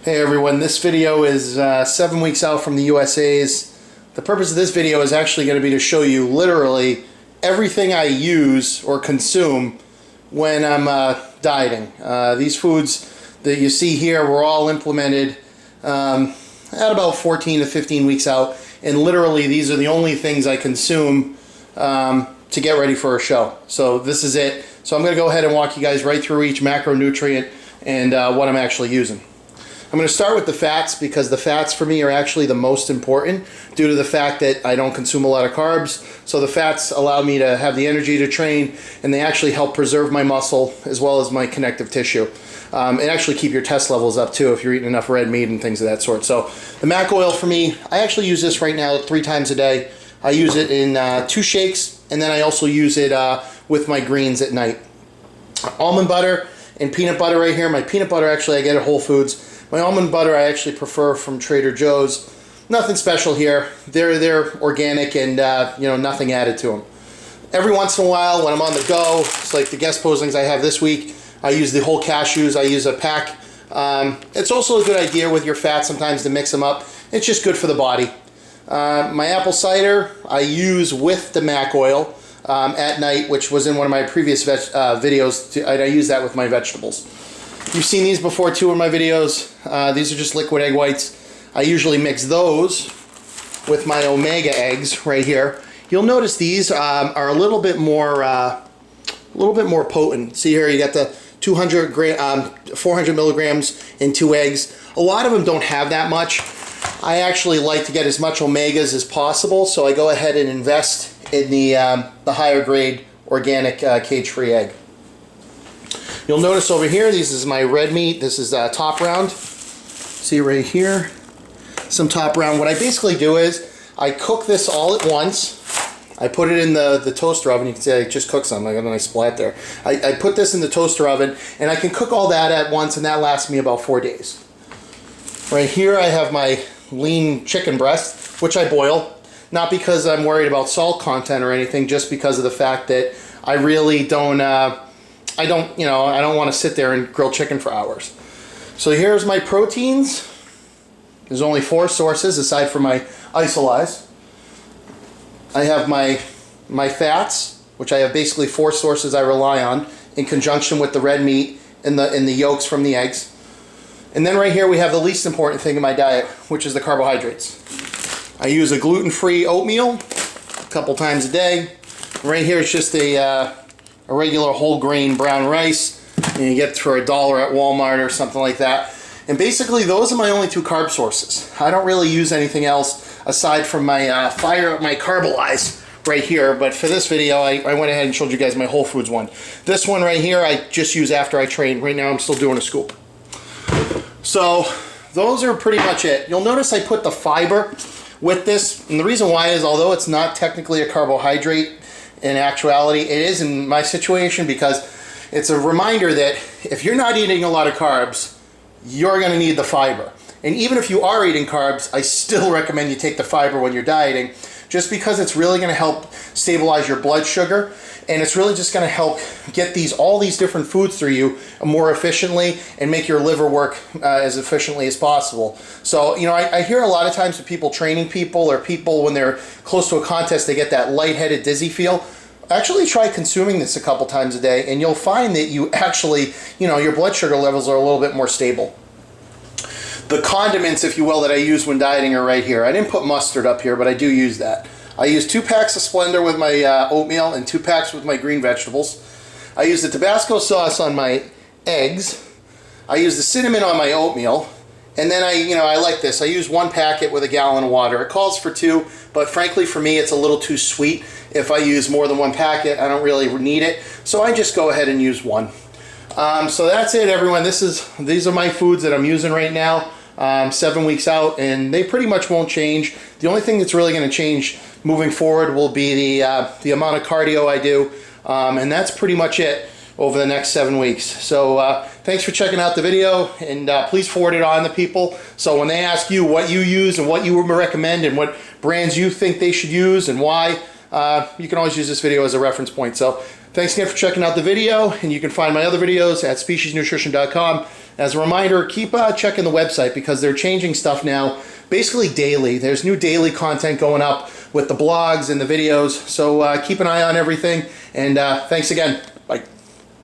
Hey everyone, this video is 7 weeks out from the USA's. The purpose of this video is actually going to be to show you literally everything I use or consume when I'm dieting. These foods that you see here were all implemented at about 14 to 15 weeks out, and literally these are the only things I consume to get ready for a show. So this is it. So I'm going to go ahead and walk you guys right through each macronutrient and what I'm actually using. I'm going to start with the fats because the fats for me are actually the most important due to the fact that I don't consume a lot of carbs. So the fats allow me to have the energy to train, and they actually help preserve my muscle as well as my connective tissue. And actually keep your test levels up too if you're eating enough red meat and things of that sort. So the mac oil for me, I actually use this right now 3 times a day. I use it in 2 shakes, and then I also use it with my greens at night. Almond butter and peanut butter right here. My peanut butter actually I get at Whole Foods. My almond butter I actually prefer from Trader Joe's. Nothing special here. They're organic and nothing added to them. Every once in a while when I'm on the go, it's like the guest postings I have this week, I use the whole cashews. I use a pack. It's also a good idea with your fat sometimes to mix them up. It's just good for the body. My apple cider I use with the mac oil at night, which was in one of my previous videos. I use that with my vegetables. You've seen these before too in my videos. These are just liquid egg whites. I usually mix those with my omega eggs right here. You'll notice these are a little bit more potent. See here, you got the 400 milligrams in 2 eggs. A lot of them don't have that much. I actually like to get as much omegas as possible, so I go ahead and invest in the higher grade organic cage-free egg. You'll notice over here, this is my red meat. This is top round. See right here, some top round. What I basically do is I cook this all at once. I put it in the toaster oven. You can see I just cooked some. I got a nice splat there. I put this in the toaster oven, and I can cook all that at once, and that lasts me about 4 days. Right here I have my lean chicken breast, which I boil. Not because I'm worried about salt content or anything, just because of the fact that I really don't I don't want to sit there and grill chicken for hours. So here's my proteins. There's only 4 sources aside from my isolized. I have my fats, which I have basically 4 sources I rely on in conjunction with the red meat and the yolks from the eggs. And then right here we have the least important thing in my diet, which is the carbohydrates. I use a gluten-free oatmeal a couple times a day. Right here it's just a regular whole grain brown rice, and you get it for $1 at Walmart or something like that. And basically those are my only 2 carb sources. I don't really use anything else aside from my my Carbolize right here. But for this video I went ahead and showed you guys my Whole Foods one. This one right here I just use after I train. Right now I'm still doing a scoop. So those are pretty much it. You'll notice I put the fiber with this, and the reason why is although it's not technically a carbohydrate, in actuality it is in my situation, because it's a reminder that if you're not eating a lot of carbs, you're going to need the fiber. And even if you are eating carbs, I still recommend you take the fiber when you're dieting, just because it's really going to help stabilize your blood sugar, and it's really just going to help get all these different foods through you more efficiently and make your liver work as efficiently as possible. So, I hear a lot of times with people training people, or people when they're close to a contest, they get that lightheaded, dizzy feel. Actually try consuming this a couple times a day, and you'll find that you actually, your blood sugar levels are a little bit more stable. The condiments, if you will, that I use when dieting are right here. I didn't put mustard up here, but I do use that. I use 2 packs of Splendor with my oatmeal and 2 packs with my green vegetables. I use the Tabasco sauce on my eggs. I use the cinnamon on my oatmeal. And then I like this. I use 1 packet with a gallon of water. It calls for 2, but frankly for me it's a little too sweet. If I use more than 1 packet, I don't really need it. So I just go ahead and use 1. So that's it, everyone. These are my foods that I'm using right now. 7 weeks out, and they pretty much won't change. The only thing that's really going to change moving forward will be the amount of cardio I do, and that's pretty much it over the next 7 weeks. So thanks for checking out the video, and please forward it on to people, so when they ask you what you use and what you would recommend and what brands you think they should use and why, you can always use this video as a reference point. So thanks again for checking out the video, and you can find my other videos at speciesnutrition.com. As a reminder, keep checking the website because they're changing stuff now basically daily. There's new daily content going up with the blogs and the videos, so keep an eye on everything, and thanks again. Bye.